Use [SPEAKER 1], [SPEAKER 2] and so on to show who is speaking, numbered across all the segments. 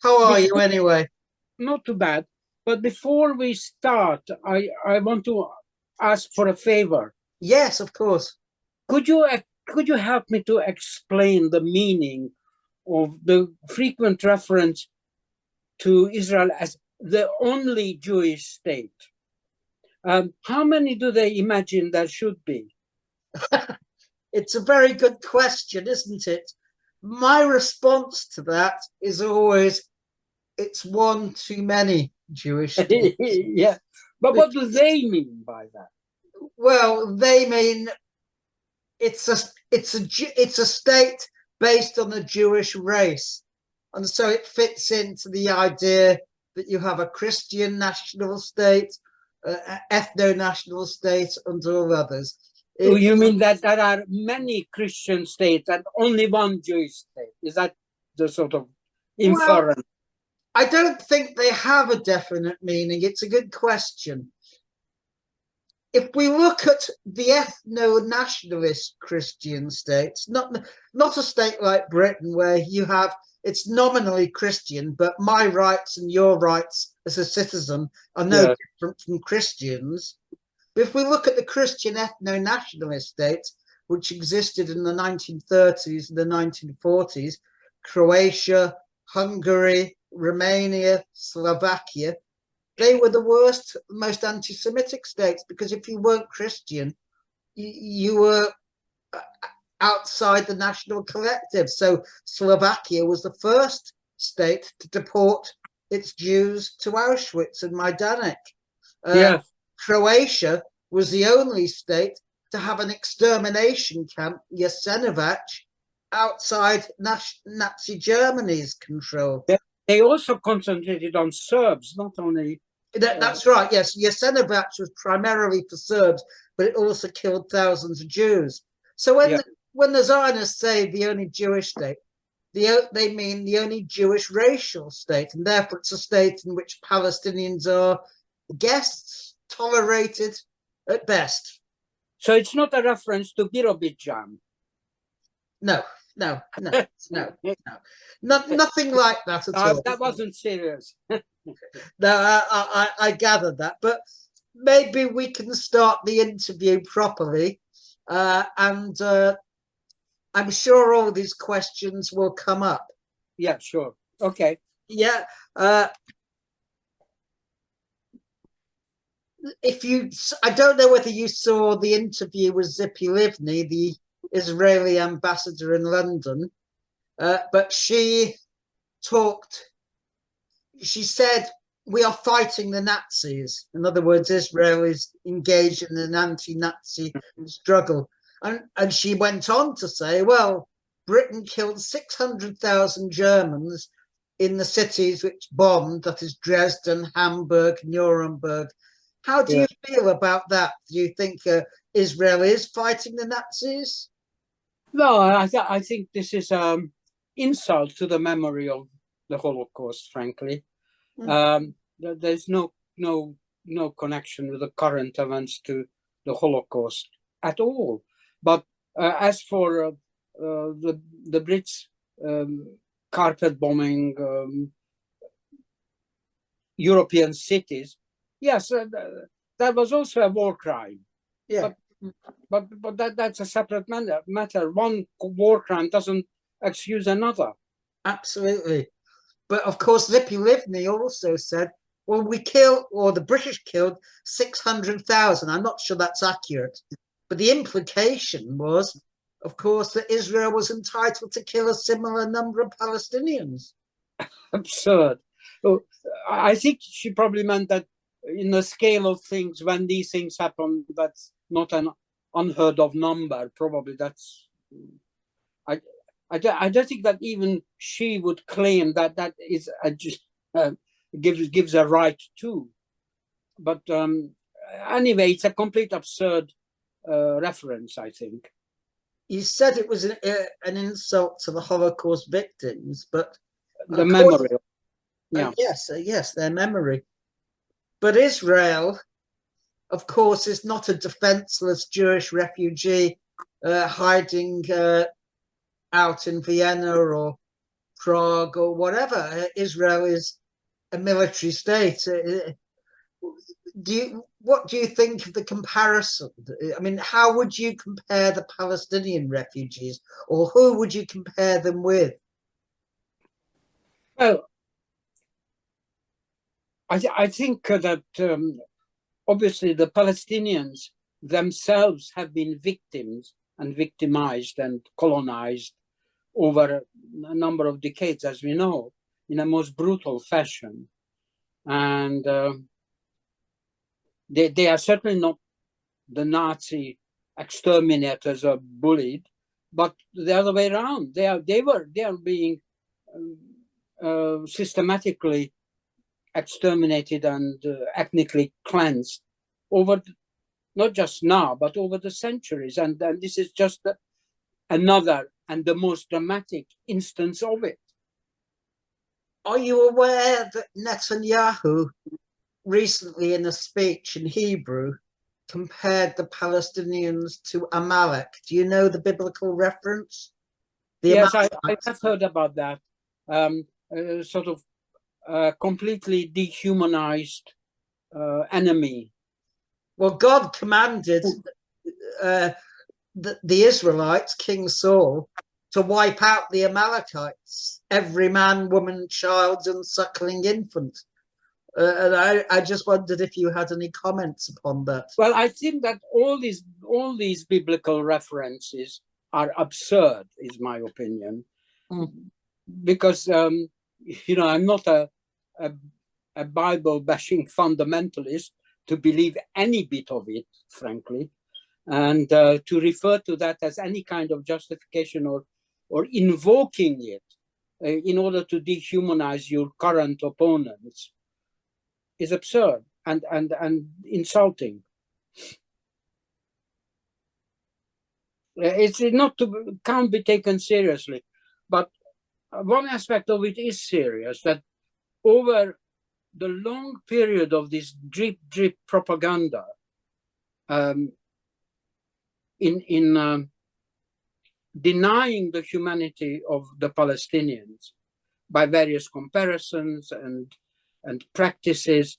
[SPEAKER 1] How are you anyway?
[SPEAKER 2] Not too bad. But before we start, I want to ask for a favor.
[SPEAKER 1] Yes, of course.
[SPEAKER 2] Could you help me to explain the meaning of the frequent reference to Israel as the only Jewish state? How many do they imagine there should be?
[SPEAKER 1] It's a very good question, isn't it? My response to that is always, it's one too many Jewish states.
[SPEAKER 2] Yeah, but what do they mean by that?
[SPEAKER 1] Well, they mean it's a state based on the Jewish race, and so it fits into the idea that you have a Christian national state, ethno-national state, and all others.
[SPEAKER 2] You mean that there are many Christian states and only one Jewish state? Is that the sort of inference?
[SPEAKER 1] Well, I don't think they have a definite meaning. It's a good question. If we look at the ethno-nationalist Christian states, not a state like Britain where you have it's nominally Christian, but my rights and your rights as a citizen are no different from Christians. But if we look at the Christian ethno-nationalist states, which existed in the 1930s and the 1940s, Croatia, Hungary, Romania, Slovakia, they were the worst, most anti-Semitic states, because if you weren't Christian, you were outside the national collective. So Slovakia was the first state to deport its Jews to Auschwitz and Majdanek. Croatia was the only state to have an extermination camp, Jasenovac, outside Nazi Germany's control.
[SPEAKER 2] They also concentrated on Serbs, not only...
[SPEAKER 1] That's right, yes. Jasenovac was primarily for Serbs, but it also killed thousands of Jews. So when the Zionists say the only Jewish state, they mean the only Jewish racial state, and therefore it's a state in which Palestinians are guests, tolerated at best.
[SPEAKER 2] So it's not a reference to Birobidjan?
[SPEAKER 1] No. Nothing like that at all.
[SPEAKER 2] That wasn't serious.
[SPEAKER 1] No, I gathered that, but maybe we can start the interview properly, and I'm sure all these questions will come up.
[SPEAKER 2] Yeah, sure. Okay.
[SPEAKER 1] Yeah. I don't know whether you saw the interview with Tzipi Livni, the Israeli ambassador in London, but she said, we are fighting the Nazis. In other words, Israel is engaged in an anti-Nazi struggle. And she went on to say, well, Britain killed 600,000 Germans in the cities which bombed, that is Dresden, Hamburg, Nuremberg. How do you feel about that? Do you think Israel is fighting the Nazis?
[SPEAKER 2] No, I think this is insult to the memory of the Holocaust, frankly. There's no connection with the current events to the Holocaust at all. But as for the Brits carpet bombing European cities, yes, that was also a war crime.
[SPEAKER 1] Yeah,
[SPEAKER 2] but that's a separate matter. One war crime doesn't excuse another.
[SPEAKER 1] Absolutely. But of course, Tzipi Livni also said, well, the British killed 600,000. I'm not sure that's accurate. But the implication was, of course, that Israel was entitled to kill a similar number of Palestinians.
[SPEAKER 2] Absurd. I think she probably meant that in the scale of things, when these things happen, that's not an unheard of number. Probably that's... I don't think that even she would claim that that is gives a right to. But anyway, it's a complete absurd reference, I think.
[SPEAKER 1] You said it was an insult to the Holocaust victims, but
[SPEAKER 2] the memory.
[SPEAKER 1] Yes, their memory. But Israel, of course, is not a defenseless Jewish refugee hiding out in Vienna or Prague or whatever. Israel is a military state. What do you think of the comparison? I mean, how would you compare the Palestinian refugees, or who would you compare them with?
[SPEAKER 2] Well, I think that obviously the Palestinians themselves have been victims and victimized and colonized over a number of decades, as we know, in a most brutal fashion. And they are certainly not the Nazi exterminators or bullied, but the other way around. They are being systematically exterminated and ethnically cleansed over not just now, but over the centuries. And this is just another and the most dramatic instance of it.
[SPEAKER 1] Are you aware that Netanyahu recently in a speech in Hebrew compared the Palestinians to Amalek? Do you know the biblical reference?
[SPEAKER 2] Yes, I have heard about that. Sort of completely dehumanized enemy.
[SPEAKER 1] Well, God commanded the Israelites, King Saul, to wipe out the Amalekites, every man, woman, child, and suckling infant. And I just wondered if you had any comments upon that.
[SPEAKER 2] Well, I think that all these biblical references are absurd, is my opinion, because I'm not a Bible-bashing fundamentalist to believe any bit of it, frankly, and to refer to that as any kind of justification or invoking it in order to dehumanize your current opponents is absurd and insulting. It's not can't be taken seriously, but one aspect of it is serious, that over the long period of this drip propaganda in denying the humanity of the Palestinians by various comparisons and practices,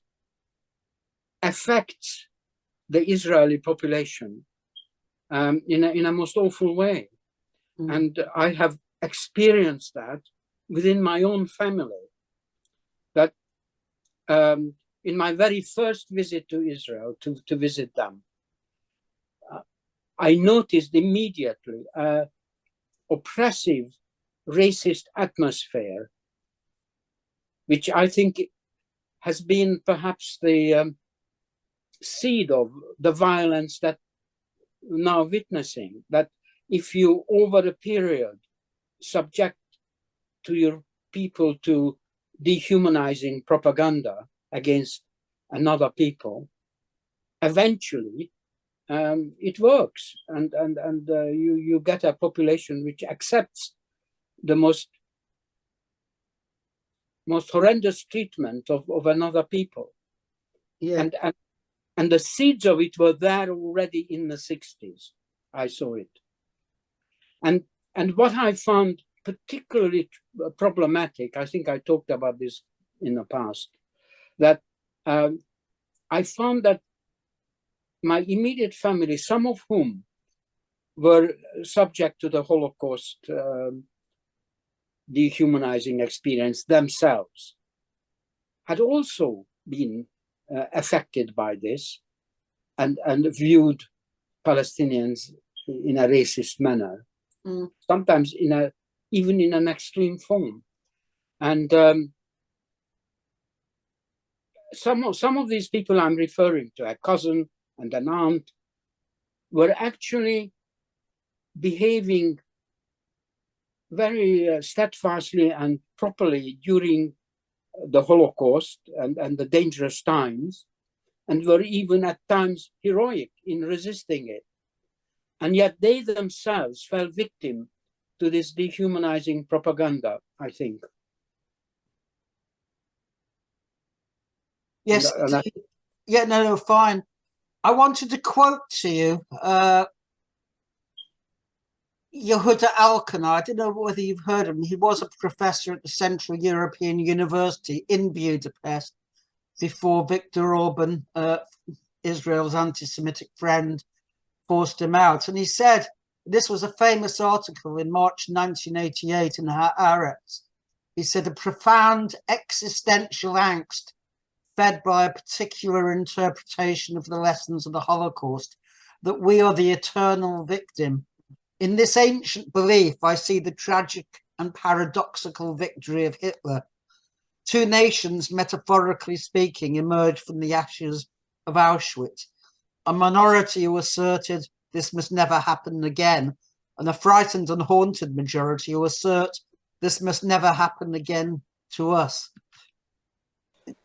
[SPEAKER 2] affects the Israeli population in a most awful way. And I have experienced that within my own family, that in my very first visit to Israel, to visit them, I noticed immediately an oppressive, racist atmosphere, which I think has been perhaps the seed of the violence that we're now witnessing. That if you, over a period, subject to your people to dehumanizing propaganda against another people, eventually it works, and you get a population which accepts the most horrendous treatment of another people.
[SPEAKER 1] Yeah.
[SPEAKER 2] And the seeds of it were there already in the 60s. I saw it. And what I found particularly problematic, I think I talked about this in the past, that I found that my immediate family, some of whom were subject to the Holocaust dehumanizing experience themselves, had also been affected by this and viewed Palestinians in a racist manner, sometimes even in an extreme form. And some of these people I'm referring to, a cousin and an aunt, were actually behaving very steadfastly and properly during the Holocaust and the dangerous times, and were even at times heroic in resisting it. And yet they themselves fell victim to this dehumanizing propaganda, I think.
[SPEAKER 1] Yes. Yeah, no, fine. I wanted to quote to you Yehuda Alkan. I don't know whether you've heard of him. He was a professor at the Central European University in Budapest before Viktor Orban, Israel's anti-Semitic friend, forced him out. And he said, this was a famous article in March 1988 in Haaretz. He said, a profound existential angst fed by a particular interpretation of the lessons of the Holocaust, that we are the eternal victim. In this ancient belief, I see the tragic and paradoxical victory of Hitler. Two nations, metaphorically speaking, emerged from the ashes of Auschwitz. A minority who asserted this must never happen again, and a frightened and haunted majority who assert this must never happen again to us.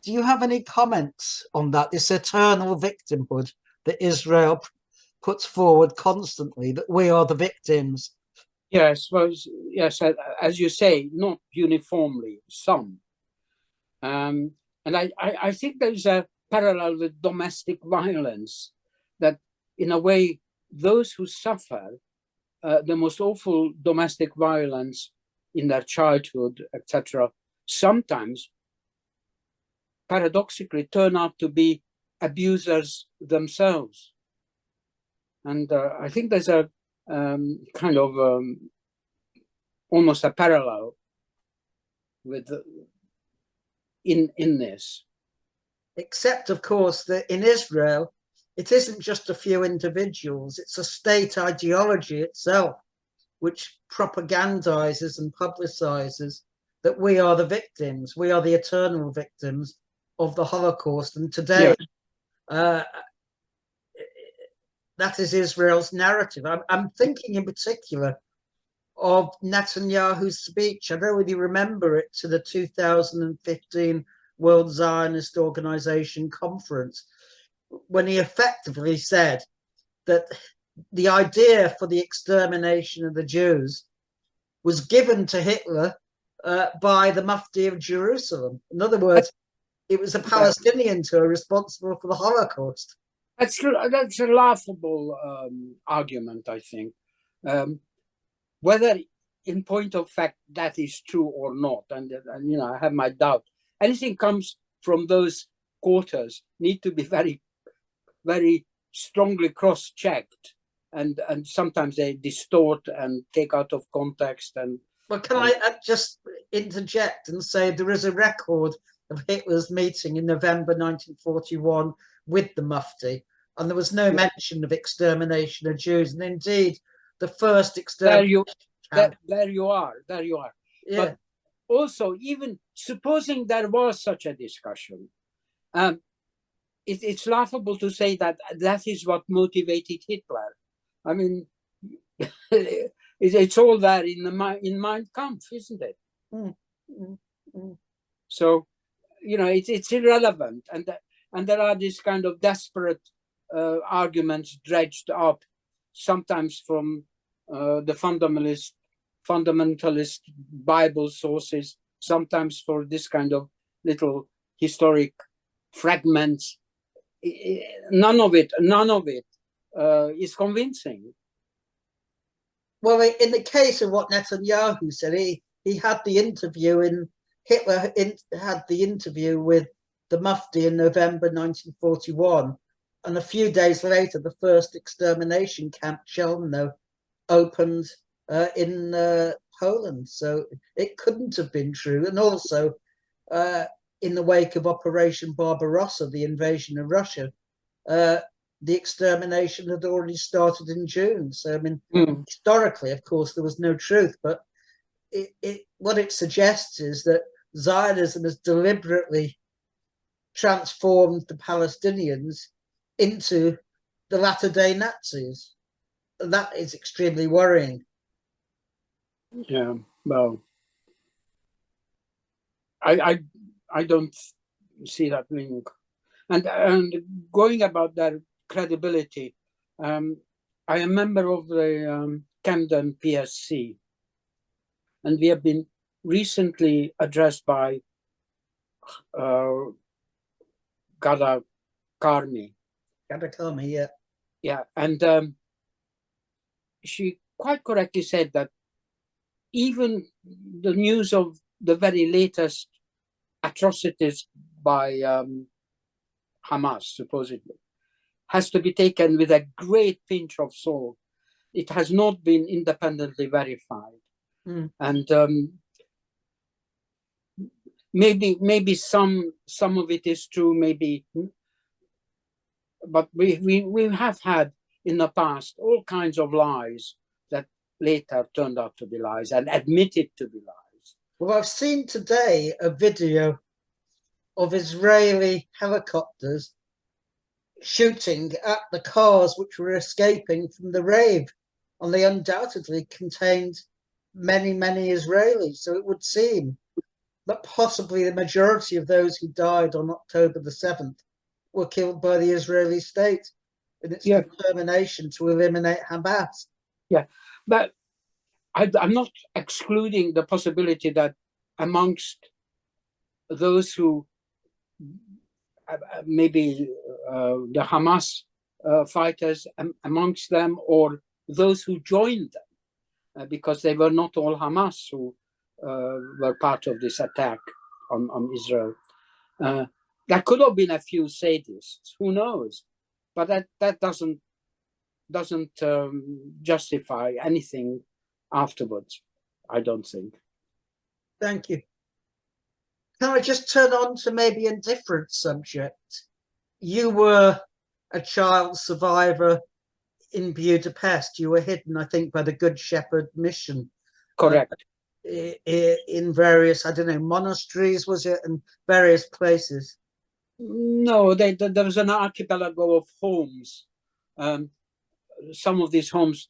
[SPEAKER 1] Do you have any comments on that, this eternal victimhood that Israel puts forward constantly, that we are the victims?
[SPEAKER 2] Yes, well, yes, as you say, not uniformly, some. And I think there's a parallel with domestic violence, that in a way, those who suffer the most awful domestic violence in their childhood, etc., sometimes paradoxically turn out to be abusers themselves. And I think there's a kind of almost a parallel with in this.
[SPEAKER 1] Except, of course, that in Israel, it isn't just a few individuals, it's a state ideology itself, which propagandizes and publicizes that we are the victims, we are the eternal victims of the Holocaust. And today, that is Israel's narrative. I'm thinking in particular of Netanyahu's speech. I don't really remember it, to the 2015 World Zionist Organization conference, when he effectively said that the idea for the extermination of the Jews was given to Hitler by the Mufti of Jerusalem. In other words, it was the Palestinians who are responsible for the Holocaust.
[SPEAKER 2] That's a laughable argument, I think. Whether in point of fact that is true or not, and you know, I have my doubt. Anything comes from those quarters need to be very, very strongly cross-checked, and sometimes they distort and take out of context. And
[SPEAKER 1] well, can I just interject and say there is a record of Hitler's meeting in November 1941 with the Mufti, and there was no mention of extermination of Jews, and indeed the first extermination.
[SPEAKER 2] There you are.
[SPEAKER 1] Yeah.
[SPEAKER 2] But also, even supposing there was such a discussion, it's laughable to say that that is what motivated Hitler. I mean, it's all there in Mein Kampf, isn't it? So, you know, it's irrelevant, and there are these kind of desperate arguments dredged up, sometimes from the fundamentalist Bible sources, sometimes for this kind of little historic fragments. None of it is convincing.
[SPEAKER 1] Well, in the case of what Netanyahu said, he had the interview Hitler had the interview with the Mufti in November 1941, and a few days later, the first extermination camp, Chelmno, opened in Poland. So it couldn't have been true. And also, in the wake of Operation Barbarossa, the invasion of Russia, the extermination had already started in June. So, I mean, historically, of course, there was no truth. But what it suggests is that Zionism has deliberately transformed the Palestinians into the latter-day Nazis. That is extremely worrying.
[SPEAKER 2] Yeah, well, I don't see that link. And going about their credibility, I am a member of the Camden PSC, and we have been recently addressed by Gada Karmi.
[SPEAKER 1] Gada Karmi, yeah.
[SPEAKER 2] Yeah, and she quite correctly said that even the news of the very latest atrocities by Hamas, supposedly, has to be taken with a great pinch of salt. It has not been independently verified. And maybe some of it is true, maybe, but we have had in the past all kinds of lies that later turned out to be lies and admitted to be lies.
[SPEAKER 1] Well, I've seen today a video of Israeli helicopters shooting at the cars which were escaping from the rave, and they undoubtedly contained many, many Israelis. So it would seem that possibly the majority of those who died on October the 7th were killed by the Israeli state in its determination to eliminate Hamas.
[SPEAKER 2] Yeah, but I'm not excluding the possibility that amongst those who maybe the Hamas fighters amongst them, or those who joined them, because they were not all Hamas who were part of this attack on Israel. There could have been a few sadists, who knows? But that doesn't justify anything afterwards, I don't think.
[SPEAKER 1] Thank you. Can I just turn on to maybe a different subject? You were a child survivor in Budapest. You were hidden, I think, by the Good Shepherd mission.
[SPEAKER 2] Correct.
[SPEAKER 1] In various, I don't know, monasteries, was it, and various places?
[SPEAKER 2] No, there was an archipelago of homes. Some of these homes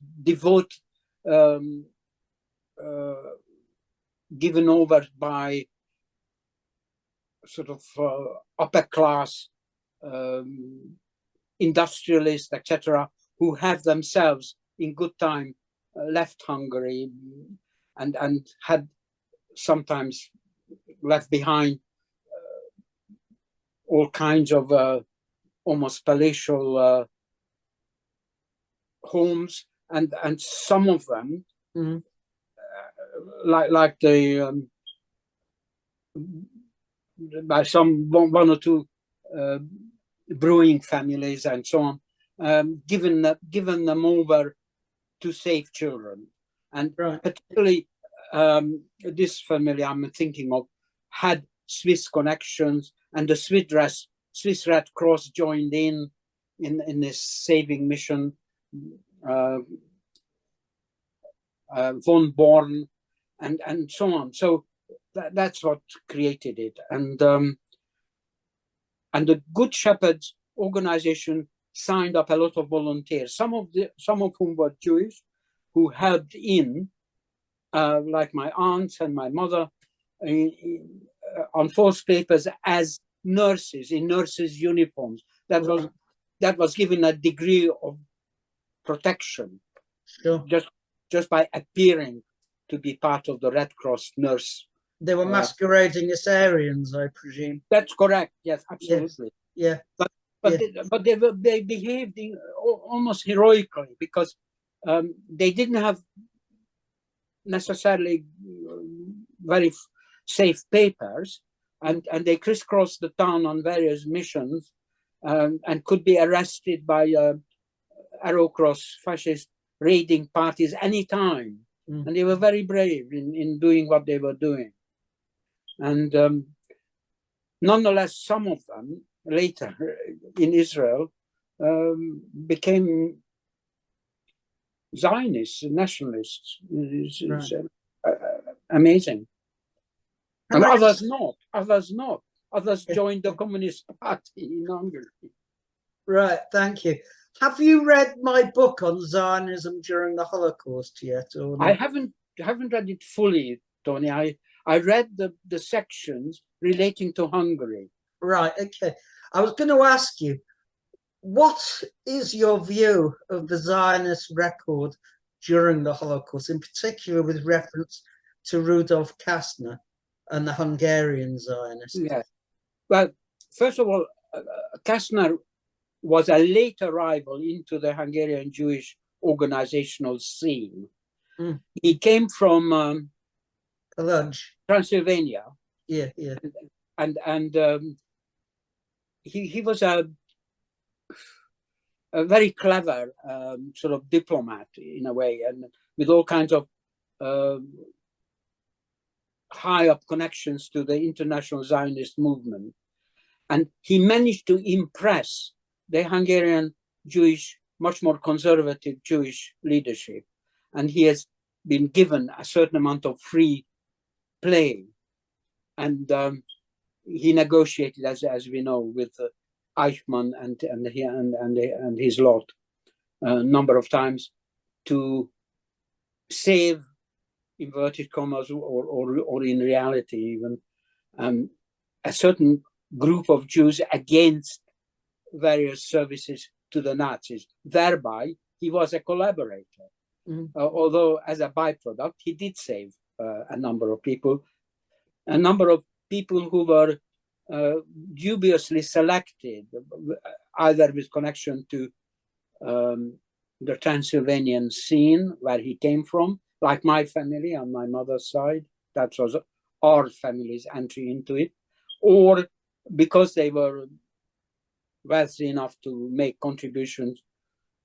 [SPEAKER 2] given over by sort of upper class industrialists, etc., who have themselves in good time left Hungary and had sometimes left behind all kinds of almost palatial homes, and some of them, like the by some one or two brewing families and so on, given them over to save children. And particularly this family I'm thinking of had Swiss connections, and the Swiss Red Cross joined in this saving mission. Von Born and so on. So that's what created it. And the Good Shepherds organization signed up a lot of volunteers, some of whom were Jewish, who helped in, like my aunts and my mother, on forced papers as nurses in nurses' uniforms. That was given a degree of protection,
[SPEAKER 1] sure,
[SPEAKER 2] just by appearing to be part of the Red Cross nurse.
[SPEAKER 1] They were masquerading as Aryans, I presume.
[SPEAKER 2] That's correct. Yes, absolutely.
[SPEAKER 1] Yeah.
[SPEAKER 2] But they behaved almost heroically, because they didn't have necessarily very safe papers, and they crisscrossed the town on various missions, and could be arrested by Arrow Cross fascist raiding parties anytime. And they were very brave in doing what they were doing. And nonetheless, some of them later in Israel became Zionists, nationalists. It's amazing. And others not. Others joined the Communist Party in Hungary.
[SPEAKER 1] Right, thank you. Have you read my book on Zionism during the Holocaust yet? Or not?
[SPEAKER 2] I haven't read it fully, Tony. I read the sections relating to Hungary.
[SPEAKER 1] Right, okay. I was going to ask you, what is your view of the Zionist record during the Holocaust, in particular with reference to Rudolf Kastner and the Hungarian Zionists?
[SPEAKER 2] Yeah. Well, first of all, Kastner was a late arrival into the Hungarian Jewish organizational scene.
[SPEAKER 1] Mm.
[SPEAKER 2] He came from Transylvania.
[SPEAKER 1] Yeah, yeah.
[SPEAKER 2] And he was a very clever sort of diplomat in a way, and with all kinds of high up connections to the international Zionist movement. And he managed to impress the Hungarian Jewish, much more conservative Jewish leadership. And he has been given a certain amount of free play. And he negotiated, as we know, with Eichmann and his lot a number of times to save, inverted commas, or in reality even, a certain group of Jews against various services to the Nazis. Thereby, he was a collaborator. Although as a byproduct, he did save a number of people who were dubiously selected, either with connection to the Transylvanian scene where he came from, like my family on my mother's side. That was our family's entry into it, or because they were wealthy enough to make contributions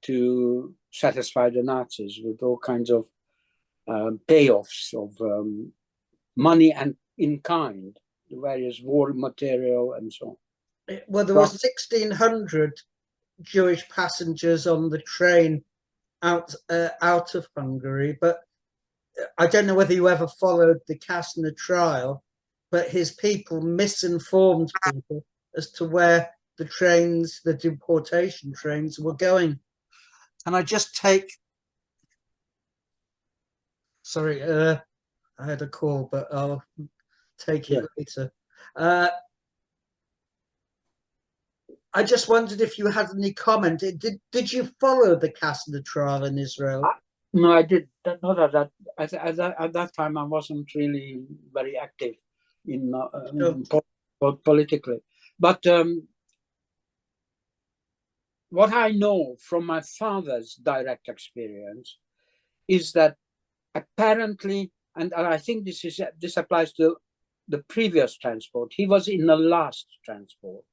[SPEAKER 2] to satisfy the Nazis with all kinds of payoffs of money and in kind, the various war material and so on.
[SPEAKER 1] Well, there were 1,600 Jewish passengers on the train out of Hungary, but I don't know whether you ever followed the Kastner trial, but his people misinformed people as to where the trains, the deportation trains, were going. And I just take, sorry, I had a call, but I'll take it later. I just wondered if you had any comment. Did you follow the Kastner trial in Israel?
[SPEAKER 2] No, I did not at that. At that time, I wasn't really very active in politically. But what I know from my father's direct experience is that apparently, and I think this applies to the previous transport. He was in the last transport.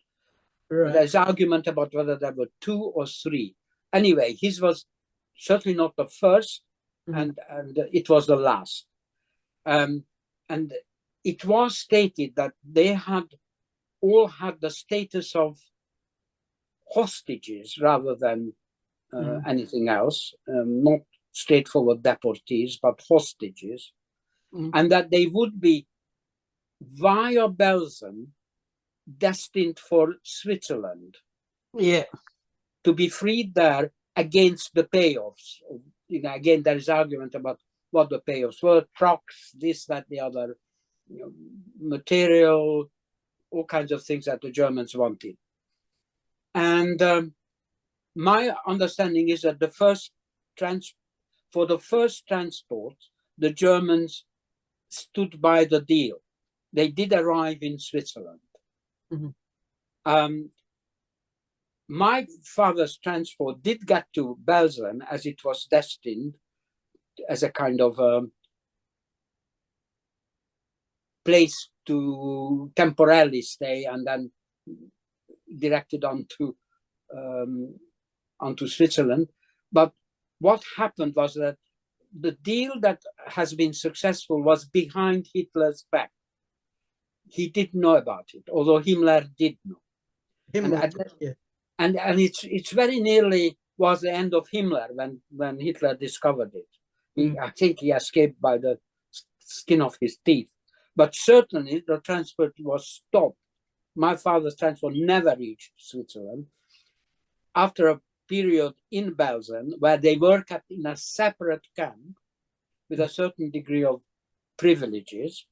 [SPEAKER 2] Right. There's argument about whether there were 2 or 3. Anyway, his was certainly not the first, and it was the last. And it was stated that they all had the status of hostages rather than anything else, not straightforward deportees, but hostages, and that they would be via Belgium destined for Switzerland.
[SPEAKER 1] Yeah.
[SPEAKER 2] To be freed there against the payoffs. Again, there is argument about what the payoffs were, trucks, this, that, the other, material, all kinds of things that the Germans wanted. And my understanding is that for the first transport, the Germans stood by the deal. They did arrive in Switzerland. My father's transport did get to Belgium as it was destined as a kind of place to temporarily stay and then directed onto Switzerland. But what happened was that the deal that has been successful was behind Hitler's back. He didn't know about it, although Himmler did know. And it's very nearly was the end of Himmler when Hitler discovered it. I think he escaped by the skin of his teeth. But certainly the transport was stopped. My father's transport never reached Switzerland. After a period in Belgium where they were kept in a separate camp with a certain degree of privileges,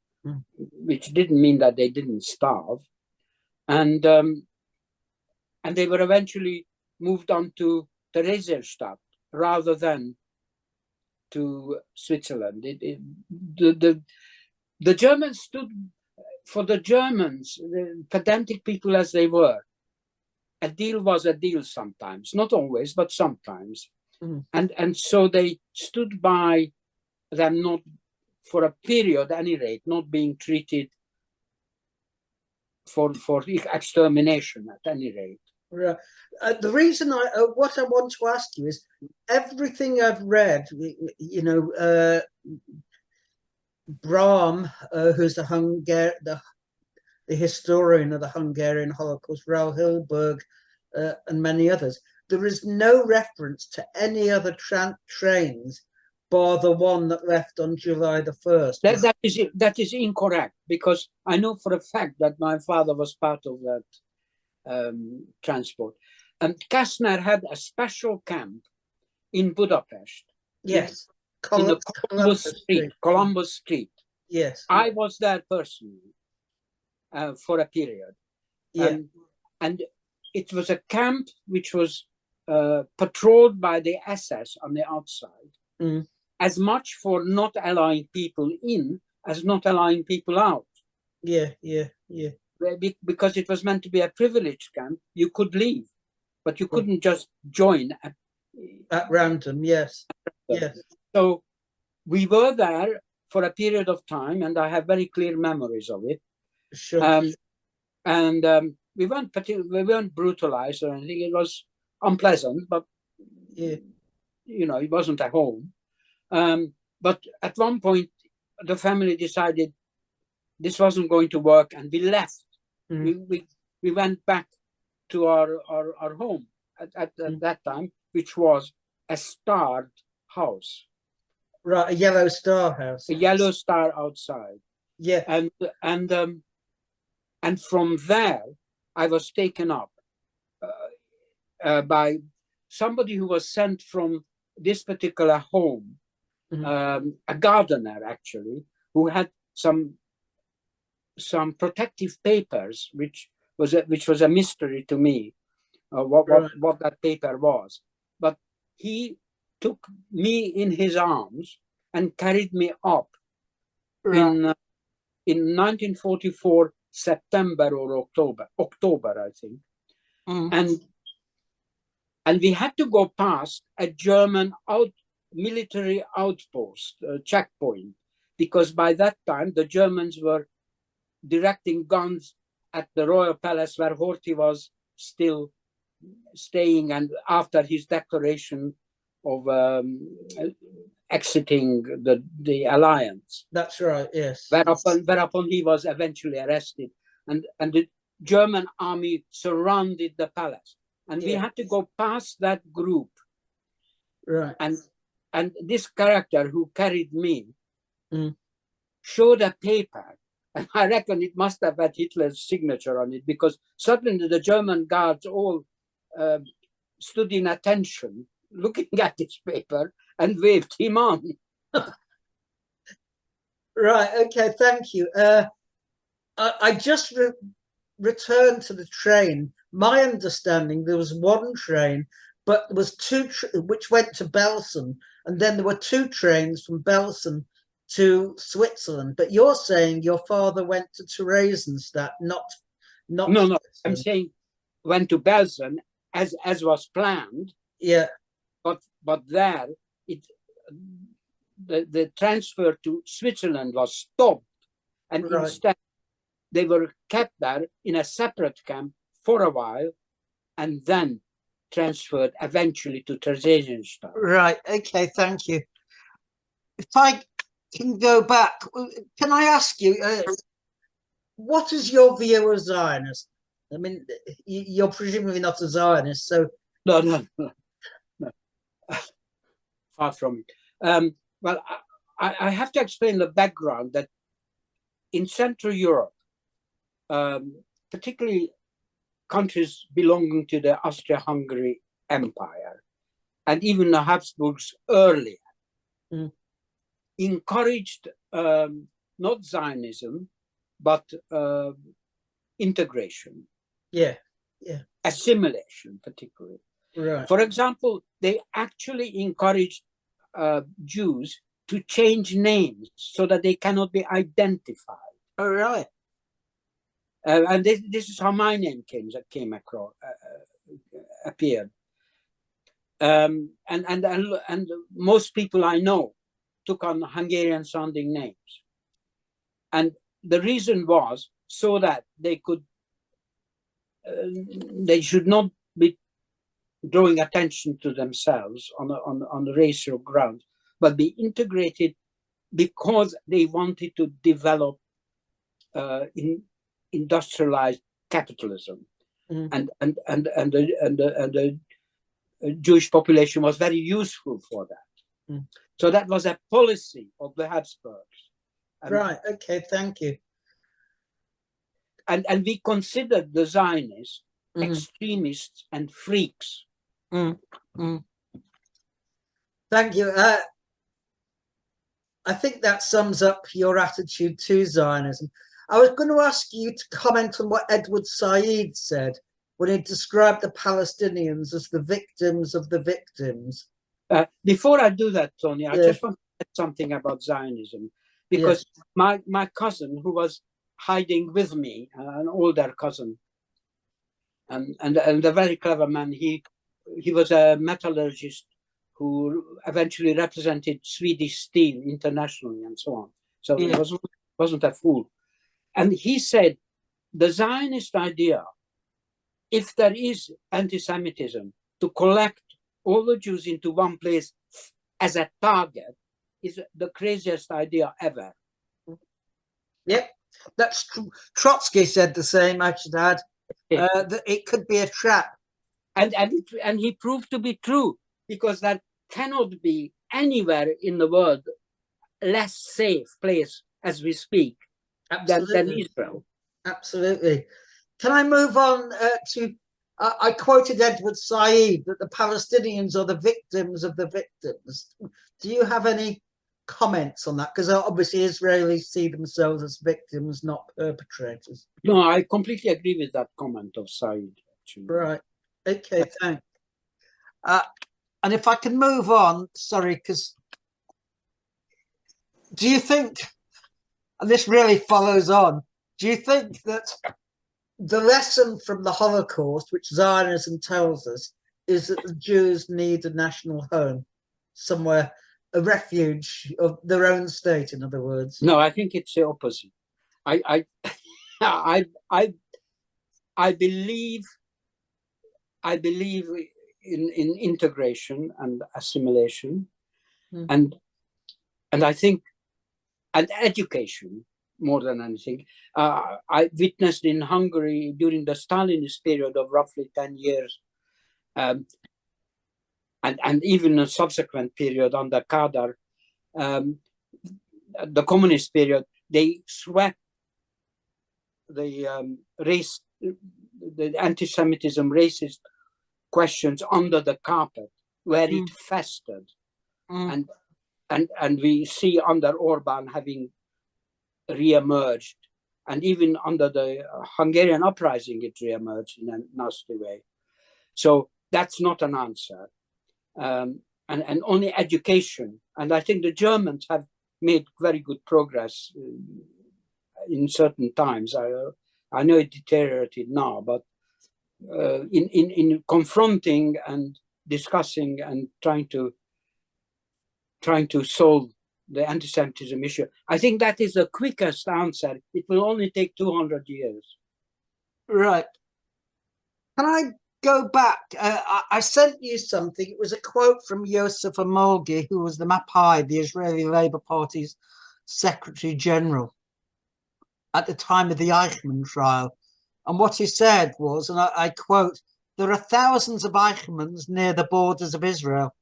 [SPEAKER 2] which didn't mean that they didn't starve. And they were eventually moved on to Theresienstadt rather than to Switzerland. The Germans stood, for the Germans, the pedantic people as they were, a deal was a deal sometimes, not always, but sometimes. And so they stood by them not, for a period at any rate, not being treated for extermination at any rate.
[SPEAKER 1] Right. The reason what I want to ask you is, everything I've read, you know, Brahm, who's the historian of the Hungarian Holocaust, Raoul Hilberg, and many others, there is no reference to any other trains bar the one that left on July the 1st.
[SPEAKER 2] That is incorrect, because I know for a fact that my father was part of that transport. And Kastner had a special camp in Budapest.
[SPEAKER 1] Yes.
[SPEAKER 2] In the Columbus Street.
[SPEAKER 1] Yes.
[SPEAKER 2] I was there personally for a period.
[SPEAKER 1] Yeah.
[SPEAKER 2] And it was a camp which was patrolled by the SS on the outside, as much for not allowing people in as not allowing people out.
[SPEAKER 1] Yeah.
[SPEAKER 2] Because it was meant to be a privileged camp, you could leave, but you couldn't just join
[SPEAKER 1] at random. Yes. Yes.
[SPEAKER 2] So we were there for a period of time, and I have very clear memories of it.
[SPEAKER 1] Sure.
[SPEAKER 2] We weren't brutalized or anything. It was unpleasant, but you know, it wasn't at home. But at one point, the family decided this wasn't going to work, and we left. We went back to our home at that time, which was a starred house.
[SPEAKER 1] Right, a yellow star house.
[SPEAKER 2] A yellow star outside.
[SPEAKER 1] Yeah.
[SPEAKER 2] And from there, I was taken up by somebody who was sent from this particular home, a gardener actually, who had some protective papers, which was a mystery to me, what that paper was. But he took me in his arms and carried me up in 1944 September or October, I think, and we had to go past a German military outpost, checkpoint, because by that time the Germans were directing guns at the Royal Palace where Horthy was still staying, and after his declaration of exiting the alliance.
[SPEAKER 1] That's right, yes.
[SPEAKER 2] Whereupon he was eventually arrested, and the German army surrounded the palace, and we had to go past that group.
[SPEAKER 1] Right.
[SPEAKER 2] And this character who carried me showed a paper, and I reckon it must have had Hitler's signature on it, because suddenly the German guards all stood in attention, looking at this paper, and waved him on.
[SPEAKER 1] Right, okay, thank you. I just returned to the train. My understanding, there was one train, but there was two which went to Belsen, and then there were two trains from Belsen to Switzerland. But you're saying your father went to Theresienstadt, not
[SPEAKER 2] No, I'm saying went to Belsen as was planned.
[SPEAKER 1] Yeah.
[SPEAKER 2] But there the transfer to Switzerland was stopped, and instead they were kept there in a separate camp for a while, and then transferred eventually to Theresienstadt.
[SPEAKER 1] Right. Okay. Thank you. If I can go back, can I ask you, what is your view of Zionist? I mean, you're presumably not a Zionist, so
[SPEAKER 2] no. Far from it. Well, I have to explain the background that in Central Europe, particularly countries belonging to the Austria-Hungary Empire, and even the Habsburgs earlier, encouraged not Zionism, but integration.
[SPEAKER 1] Yeah.
[SPEAKER 2] Assimilation, particularly.
[SPEAKER 1] Right.
[SPEAKER 2] For example, they actually encouraged Jews to change names so that they cannot be identified.
[SPEAKER 1] All right.
[SPEAKER 2] And this is how my name appeared. And most people I know took on Hungarian-sounding names. And the reason was so that they could, they should not be drawing attention to themselves on the racial grounds, but be integrated because they wanted to develop industrialized capitalism, and the Jewish population was very useful for that. So that was a policy of the Habsburgs.
[SPEAKER 1] Right. Okay. Thank you.
[SPEAKER 2] And we considered the Zionists extremists and freaks.
[SPEAKER 1] Thank you. I think that sums up your attitude to Zionism. I was going to ask you to comment on what Edward Said said when he described the Palestinians as the victims of the victims.
[SPEAKER 2] Before I do that, Tony, I just want to add something about Zionism, because my cousin, who was hiding with me, an older cousin, and a very clever man, he was a metallurgist who eventually represented Swedish steel internationally and so on. So he wasn't a fool. And he said, the Zionist idea, if there is anti-Semitism, to collect all the Jews into one place as a target, is the craziest idea ever.
[SPEAKER 1] Yep, that's true. Trotsky said the same, I should add, that it could be a trap.
[SPEAKER 2] And he proved to be true, because there cannot be anywhere in the world less safe place as we speak than Israel.
[SPEAKER 1] Absolutely. Can I move on to, I quoted Edward Said that the Palestinians are the victims of the victims. Do you have any comments on that? Because obviously Israelis see themselves as victims, not perpetrators.
[SPEAKER 2] No, I completely agree with that comment of Said. Actually.
[SPEAKER 1] Right. Okay, thanks. And if I can move on, sorry, because do you think, and this really follows on, do you think that the lesson from the Holocaust, which Zionism tells us, is that the Jews need a national home, somewhere, a refuge of their own state, in other words?
[SPEAKER 2] No, I think it's the opposite. I believe in integration and assimilation, and I think, and education more than anything. I witnessed in Hungary during the Stalinist period of roughly 10 years, and even a subsequent period under Kadar, the communist period, they swept the race, the anti-Semitism, racist questions under the carpet, where it festered, and we see under Orban having re-emerged, and even under the Hungarian uprising it re-emerged in a nasty way. So that's not an answer, and only education. And I think the Germans have made very good progress in certain times. I know it deteriorated now, but in confronting and discussing and trying to solve the anti-Semitism issue, I think that is the quickest answer. It will only take 200 years.
[SPEAKER 1] Right. Can I go back? I sent you something. It was a quote from Yosef Amolgi, who was the Mapai, the Israeli Labour Party's Secretary General at the time of the Eichmann trial. And what he said was, and I quote, "There are thousands of Eichmanns near the borders of Israel.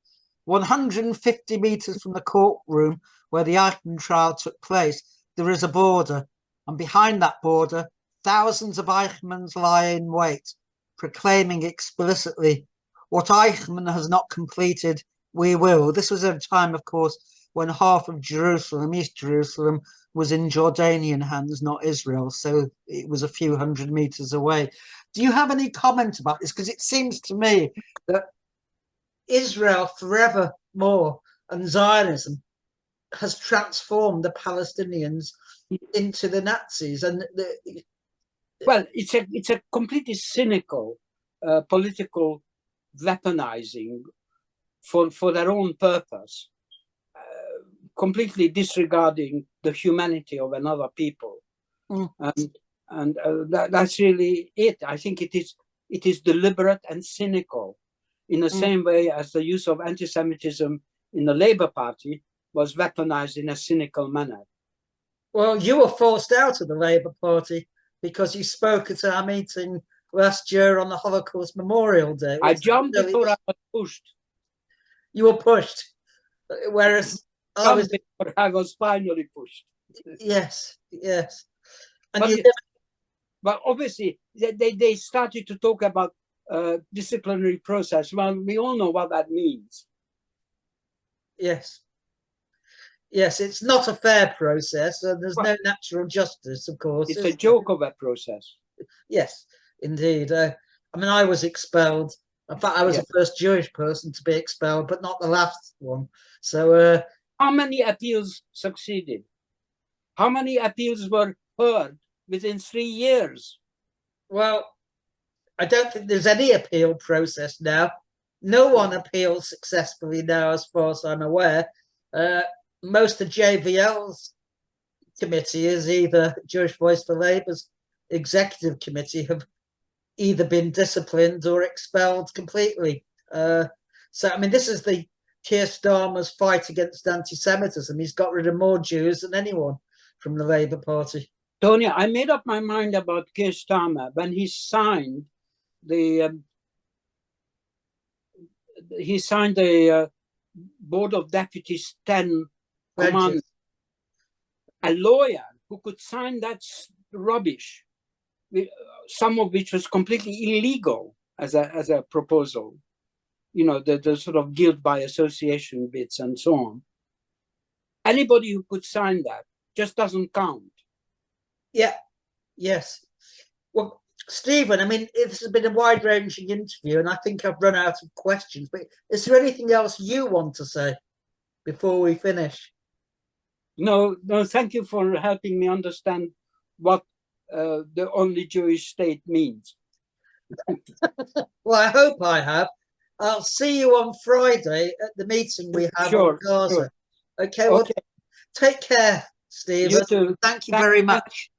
[SPEAKER 1] 150 meters from the courtroom where the Eichmann trial took place, there is a border. And behind that border, thousands of Eichmanns lie in wait, proclaiming explicitly, what Eichmann has not completed, we will." This was at a time, of course, when half of Jerusalem, East Jerusalem, was in Jordanian hands, not Israel. So it was a few hundred meters away. Do you have any comment about this? Because it seems to me that Israel forevermore and Zionism has transformed the Palestinians into the Nazis. And
[SPEAKER 2] well, it's a completely cynical political weaponizing for their own purpose. completely disregarding the humanity of another people. And that's really it. I think it is deliberate and cynical, in the same way as the use of anti-Semitism in the Labour Party was weaponized in a cynical manner.
[SPEAKER 1] Well, you were forced out of the Labour Party because you spoke at our meeting last year on the Holocaust Memorial Day.
[SPEAKER 2] I jumped before I was pushed.
[SPEAKER 1] You were pushed, whereas I
[SPEAKER 2] was finally pushed.
[SPEAKER 1] Yes, yes. And
[SPEAKER 2] but obviously, they started to talk about disciplinary process. Well, we all know what that means.
[SPEAKER 1] Yes. Yes, it's not a fair process, and there's no natural justice, of course.
[SPEAKER 2] It's a joke of a process.
[SPEAKER 1] Yes, indeed. I mean, I was expelled. In fact, I was the first Jewish person to be expelled, but not the last one. So,
[SPEAKER 2] how many appeals succeeded? How many appeals were heard within 3 years?
[SPEAKER 1] Well, I don't think there's any appeal process now. No one appeals successfully now, as far as I'm aware. Most of JVL's committee is either Jewish Voice for Labour's executive committee have either been disciplined or expelled completely. So, I mean, this is the Keir Starmer's fight against anti-Semitism. He's got rid of more Jews than anyone from the Labour Party.
[SPEAKER 2] Tony, I made up my mind about Keir Starmer when he signed the Board of Deputies 10 command. A lawyer who could sign that rubbish, some of which was completely illegal as a proposal, you know, the sort of guilt by association bits and so on. Anybody who could sign that just doesn't count.
[SPEAKER 1] Yeah, yes. Well, Stephen, I mean, this has been a wide-ranging interview, and I think I've run out of questions, but is there anything else you want to say before we finish?
[SPEAKER 2] No, thank you for helping me understand what the only Jewish state means.
[SPEAKER 1] Well, I hope I have. I'll see you on Friday at the meeting we have on Gaza. Sure. Okay, well, take care, Stephen.
[SPEAKER 2] You too.
[SPEAKER 1] Thank you very much.